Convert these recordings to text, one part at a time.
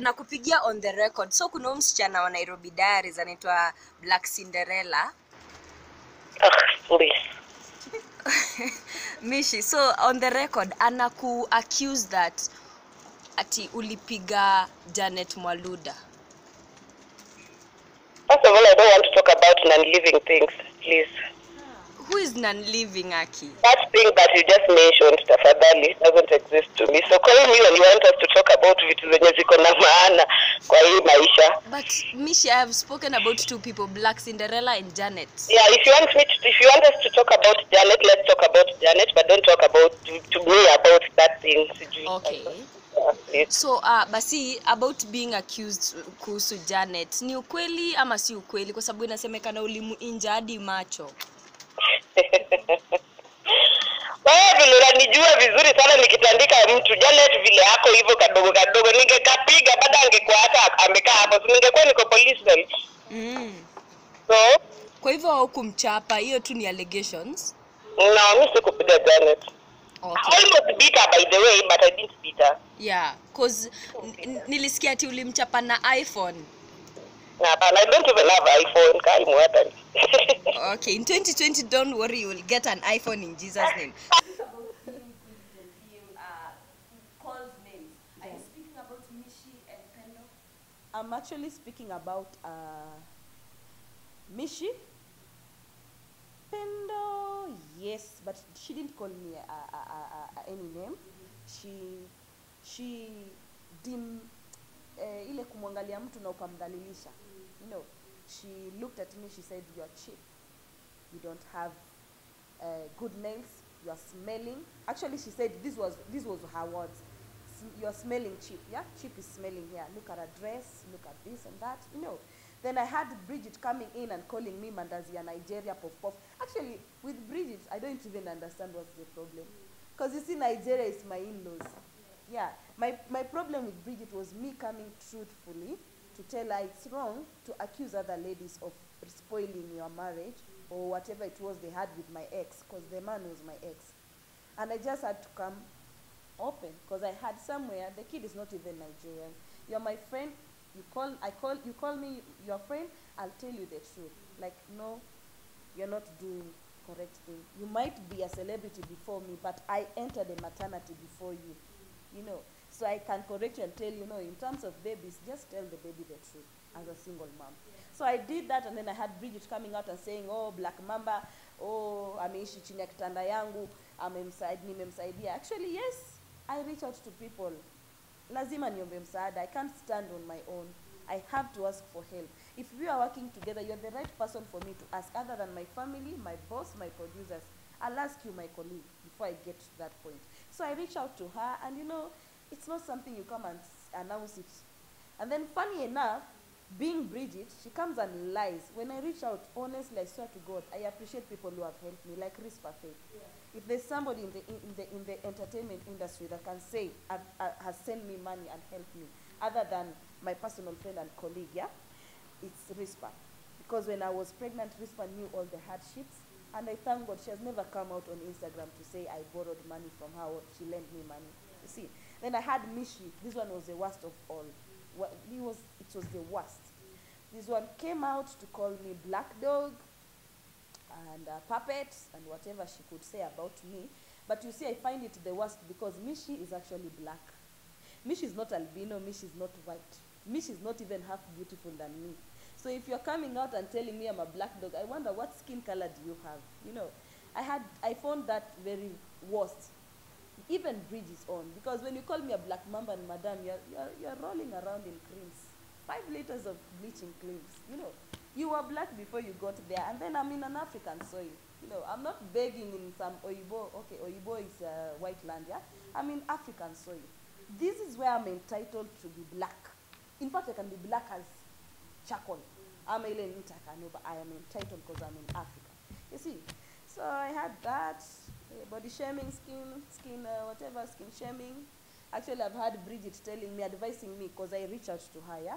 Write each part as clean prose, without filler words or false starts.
Nakupigia on the record. So kuna msichana wa Nairobi Diaries anaitwa Black Cinderella. Please. Mishi, so on the record anaku accuse that ati ulipiga Janet Mwaluda. First of all, I don't want to talk about non-living things, please. Who is non-living, Aki? That thing that you just mentioned, tafadhali, doesn't exist to me. So call me when you want us to talk about vitu zenye ziko na maana kwa hii maisha. But Mishi, I have spoken about two people, Black Cinderella and Janet. Yeah, if you want us to talk about Janet, let's talk about Janet, but don't talk about to me about that thing. Okay. Yeah, so basi about being accused kuhusu Janet, ni ukweli ama si ukweli? Kwa sababu inasemekana ulimuinja hadi macho. Wewe vile unanijua vizuri sana nikitandika mtu Janet vile yako hivyo kadogo kadogo ningekapiga baada angekuwa hata amekaa hapo ningekuwa niko police cell. So kwa hivyo hukumchapa, hiyo tu ni allegations. No, mimi sikupiga Janet. Okay. I almost beat her by the way, but I didn't beat her. Yeah, cause nilisikia ati ulimchapa na iPhone. Nah, but I don't even have iPhone. Kai mwata. Okay, in 2020, don't worry, you will get an iPhone in Jesus' name. Are you speaking about Mishi and Pendo? I'm actually speaking about Mishi. Pendo, yes, but she didn't call me any name. She dim ile kumwangalia mtu na ukamdhalilisha. You know, she looked at me, she said, "You are cheap. You don't have good nails. You are smelling." Actually, she said this was her words. "You are smelling cheap." Yeah, cheap is smelling here. Look at her dress. Look at this and that. You know. Then I had Bridget coming in and calling me Mandazi Nigeria Puff Puff. Actually, with Bridget, I don't even understand what's the problem. Because you see, Nigeria is my in-laws. Yeah, my problem with Bridget was me coming truthfully to tell her it's wrong to accuse other ladies of spoiling your marriage or whatever it was they had with my ex, because the man was my ex. And I just had to come open, because I had somewhere, the kid is not even Nigerian. You're my friend. You call me your friend, I'll tell you the truth. Like, no, you're not doing correct thing. You might be a celebrity before me, but I entered the maternity before you. You know, so I can correct you and tell you, no, in terms of babies, just tell the baby the truth as a single mom. So I did that, and then I had Bridget coming out and saying, "Oh, Black Mamba, oh, ameishi chini ya kitanda yangu, nimemsaidia." Actually, yes, I reach out to people. Lazima niombe msaada. I can't stand on my own. I have to ask for help. If we are working together, you're the right person for me to ask, other than my family, my boss, my producers. I'll ask you, my colleague, before I get to that point. So I reach out to her, and you know, it's not something you come and announce it. And then funny enough, being Bridget, she comes and lies. When I reach out, honestly, I swear to God, I appreciate people who have helped me, like Chris Perfect. Yeah. If there's somebody in the entertainment industry that can say has sent me money and helped me, other than my personal friend and colleague, yeah, it's Rispa. Because when I was pregnant, Rispa knew all the hardships, and I thank God she has never come out on Instagram to say I borrowed money from her or she lent me money. You see. Then I had Mishi. This one was the worst of all. It was the worst. This one came out to call me black dog and puppet and whatever she could say about me. But you see, I find it the worst because Mishi is actually black. Mishi is not albino. Mishi is not white. Mishi is not even half beautiful than me. So if you're coming out and telling me I'm a black dog, I wonder what skin color do you have? You know, I found that very worst. Even Bridge is on, because when you call me a black mamba and madam, you're rolling around in creams, 5 liters of bleaching creams. You know, you were black before you got there, and then I'm in an African soil. You know, I'm not begging in some Oyibo. Okay, Oyibo is white land, yeah. I'm in African soil. This is where I'm entitled to be black. In fact, I can be black as charcoal. I'm a little but I am entitled because I'm in Africa. You see, so I had that. Body shaming, skin shaming. Actually, I've had Bridget telling me, advising me, because I reached out to her, yeah?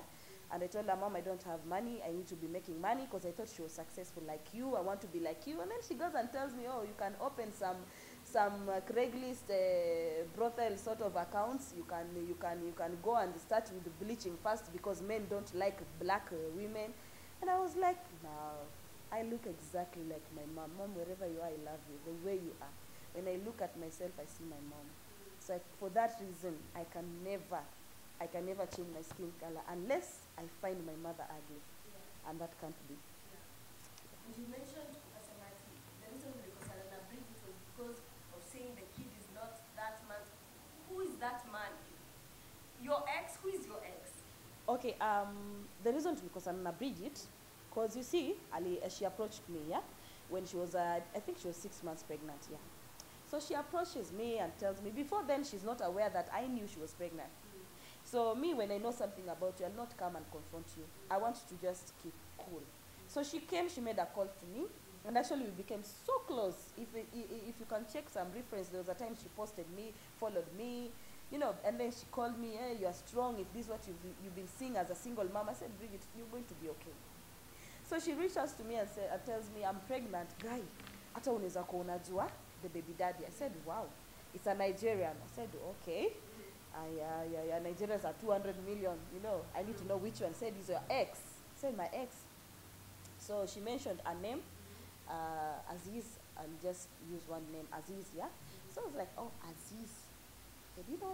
And I told her, "Mom, I don't have money. I need to be making money because I thought she was successful like you. I want to be like you." And then she goes and tells me, "Oh, you can open some Craigslist brothel sort of accounts. You can go and start with the bleaching first because men don't like black women. And I was like, no, I look exactly like my mom. Mom, wherever you are, I love you the way you are. When I look at myself, I see my mom. So for that reason, I can never change my skin color unless I find my mother ugly. Yeah. And that can't be. Yeah. And you mentioned Asamati. The reason because Alana Bridge it was because of saying the kid is not that man. Who is that man? Your ex? Who is your ex? Okay, the reason because I'm Bridget, because you see, Ali, she approached me, yeah, when she was, I think she was 6 months pregnant, yeah. So she approaches me and tells me, before then she's not aware that I knew she was pregnant. So me, when I know something about you, I'll not come and confront you. I want you to just keep cool. So she came, she made a call to me, and actually we became so close. If you can check some reference, there was a time she posted me, followed me, you know, and then she called me, hey, you are strong, if this is what you've been seeing as a single mom. I said, Bridget, you're going to be okay. So she reached out to me and tells me, I'm pregnant, guy. Ata unaweza kuwa unajua the baby daddy. I said, wow, it's a Nigerian. I said, okay. Nigerians are 200 million, you know. I need to know which one. Said, is your ex? I said, my ex. So she mentioned a name, Aziz. I'll just use one name, Aziz, yeah? So I was like, oh, Aziz. Do you know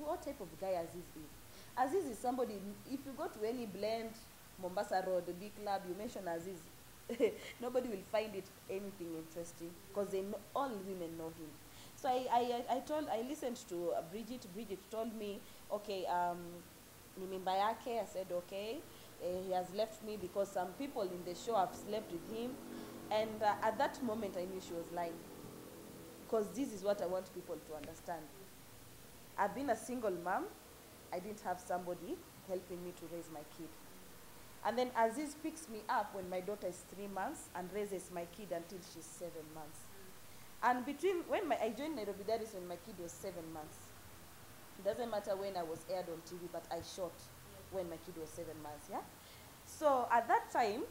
what type of guy Aziz is? Aziz is somebody, if you go to any Blend, Mombasa Road, the big club, you mention Aziz, nobody will find it anything interesting because all women know him. So I listened to Bridget. Bridget told me, okay, ni mimba yake. I said, okay. He has left me because some people in the show have slept with him. And at that moment, I knew she was lying. Because this is what I want people to understand. I've been a single mom. I didn't have somebody helping me to raise my kid. And then Aziz picks me up when my daughter is 3 months and raises my kid until she's 7 months. And when I joined Nairobi Daddies when my kid was 7 months. It doesn't matter when I was aired on TV, but I shot when my kid was 7 months, yeah? So at that time,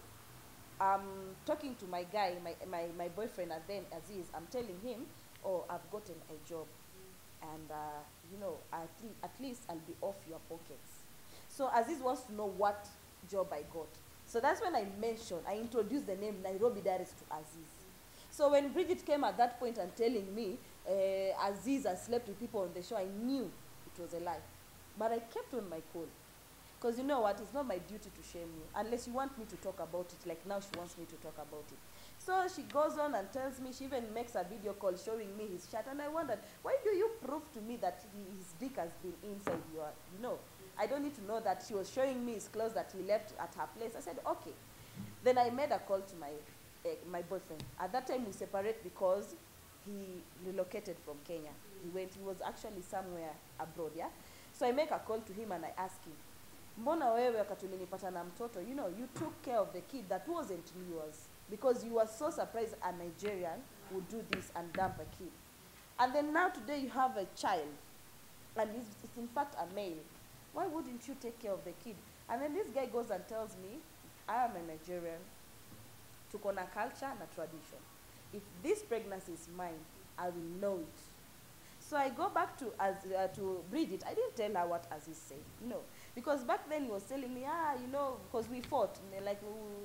talking to my guy, my boyfriend, and then Aziz, I'm telling him, oh, I've gotten a job. And, you know, at least I'll be off your pockets. So Aziz wants to know what job I got. So that's when I introduced the name Nairobi Daddies to Aziz. So when Bridget came at that point and telling me Aziz has slept with people on the show, I knew it was a lie. But I kept on my cool. Because you know what, it's not my duty to shame you. Unless you want me to talk about it, like now she wants me to talk about it. So she goes on and tells me, she even makes a video call showing me his shirt. And I wondered, why do you prove to me that his dick has been inside your, you know? I don't need to know that she was showing me his clothes that he left at her place. I said, okay. Then I made a call to my boyfriend. At that time, we separated because he relocated from Kenya. He was actually somewhere abroad, yeah? So I make a call to him and I ask him, mbona wewe wakati ulinipata na mtoto, you know, you took care of the kid that wasn't yours because you were so surprised a Nigerian would do this and dump a kid. And then now today you have a child, and it's in fact a male. Why wouldn't you take care of the kid? And then this guy goes and tells me, I am a Nigerian. Tuko na culture na tradition. If this pregnancy is mine, I will know it. So I go back to Bridget. I didn't tell her what Aziz said, no. Because back then he was telling me, you know, because we fought. Like,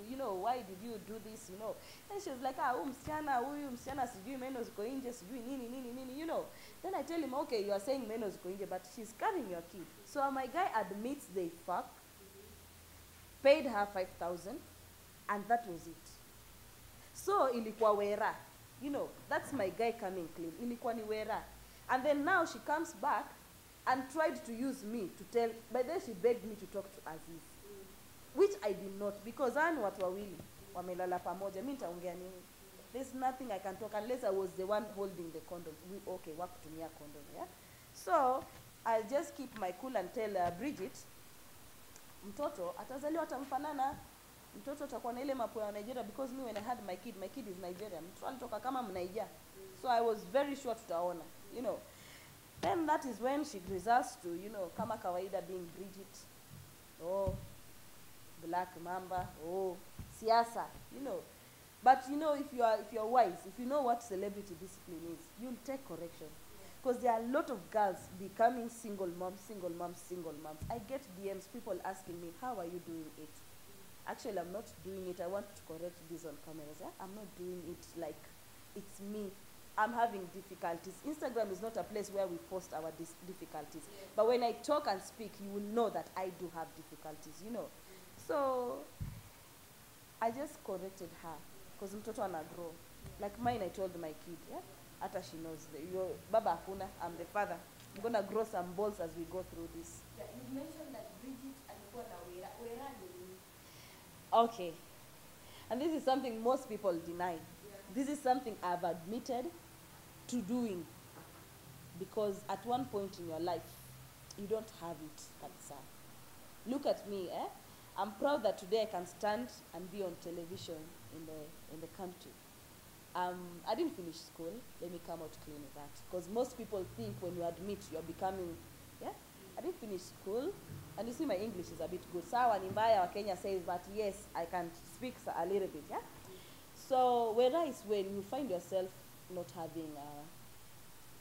you know, why did you do this, you know? And she was like, huyu msichana sijui meno ziko nje, sijui nini, you know. Then I tell him, okay, you are saying meno ziko nje, but she's carrying your kid. So my guy admits they fuck, paid her 5,000, and that was it. So ilikuwa wera. You know, that's my guy coming clean. Ilikuwa ni wera. And then now she comes back and tried to use me to tell, but then she begged me to talk to Aziz. Which I did not, because I'm watu wawili, wamelala pamoja, mi nitaongea nini? There's nothing I can talk unless I was the one holding the condom. Okay, wakutumia condom, yeah? So, I'll just keep my cool and tell Bridget, mtoto, atazaliwa atamfanana, mtoto atakuwa na ile mapo ya Nigeria, because me when I had my kid is Nigerian. Mtoto alitoka kama mnaija. So I was very sure tutaona, you know. Then that is when she results to, you know, kama kawaida being Bridget. Oh, Black Mamba. Oh, siasa, you know. But you know, if you're wise, if you know what celebrity discipline is, you'll take correction. Because there are a lot of girls becoming single moms. I get DMs, people asking me, how are you doing it? Actually, I'm not doing it. I want to correct this on cameras. Yeah? I'm not doing it like it's me. I'm having difficulties. Instagram is not a place where we post our difficulties. But when I talk and speak, you will know that I do have difficulties, you know. So I just corrected her because mtoto anagrow. Like mine, I told my kid, yeah, Ata she knows. Your baba hakuna, I'm the father. I'm gonna grow some balls as we go through this. Yeah, you mentioned that Bridget alikuwa na wera ni nini? Okay. And this is something most people deny. Yeah. This is something I've admitted to doing. Because at one point in your life, you don't have it, kabisa. Look at me, eh? I'm proud that today I can stand and be on television in the country. I didn't finish school. Let me come out clean with that. Because most people think when you admit you're becoming, yeah? I didn't finish school. And you see my English is a bit good. Sawa ni mbaya wa Kenya says, but yes, I can speak a little bit, yeah? So whereas when you find yourself not having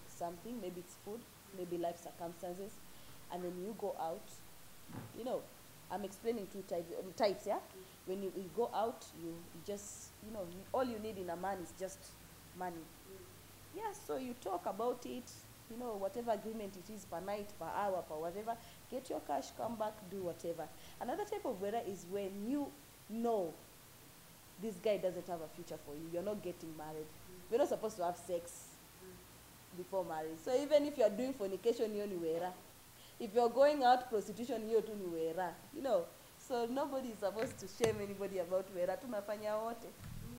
something, maybe it's food, maybe life circumstances, and then you go out, you know, I'm explaining two types, yeah? When you go out, you just, you know, all you need in a man is just money. Yeah, so you talk about it, you know, whatever agreement it is per night, per hour, per whatever, get your cash, come back, do whatever. Another type of weather is when you know this guy doesn't have a future for you. You're not getting married. We're not supposed to have sex before marriage. So even if you're doing fornication, you're niwera. If you're going out prostitution, you're doing niwera. You know, so nobody is supposed to shame anybody about wera. Tunafanya wote.